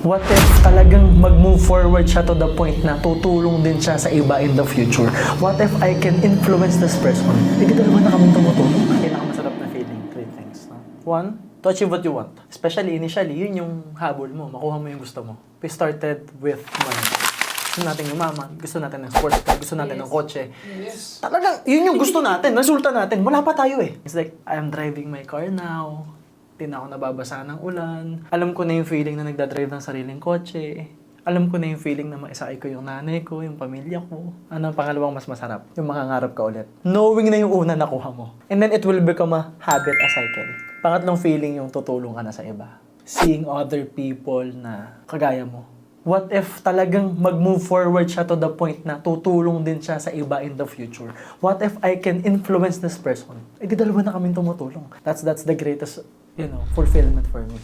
What if talagang mag-move forward siya to the point na tutulong din siya sa iba in the future? What if I can influence this person? Hindi dalawa na kami tumutulong. Pinakamasarap na feeling, three things. No? One, to achieve what you want. Especially initially, yun yung habol mo. Makuha mo yung gusto mo. We started with money. Gusto natin yumaman, gusto natin ng sports car, gusto natin ng kotse. Yes. Talagang, yun yung gusto natin, resulta natin. Wala pa tayo eh. It's like, I'm driving my car now. Di na ako nababasa ng ulan. Alam ko na yung feeling na nagdadrive ng sariling kotse. Alam ko na yung feeling na maisakay ko yung nanay ko, yung pamilya ko. Ano ang pangalawang mas masarap? Yung makangarap ka ulit. Knowing na yung una nakuha mo. And then it will become a habit, a cycle. Pangatlong feeling yung tutulong ka na sa iba. Seeing other people na kagaya mo. What if talagang mag-move forward siya to the point na tutulong din siya sa iba in the future? What if I can influence this person? Eh di dalawa na kaming tumutulong. That's the greatest, fulfillment for me.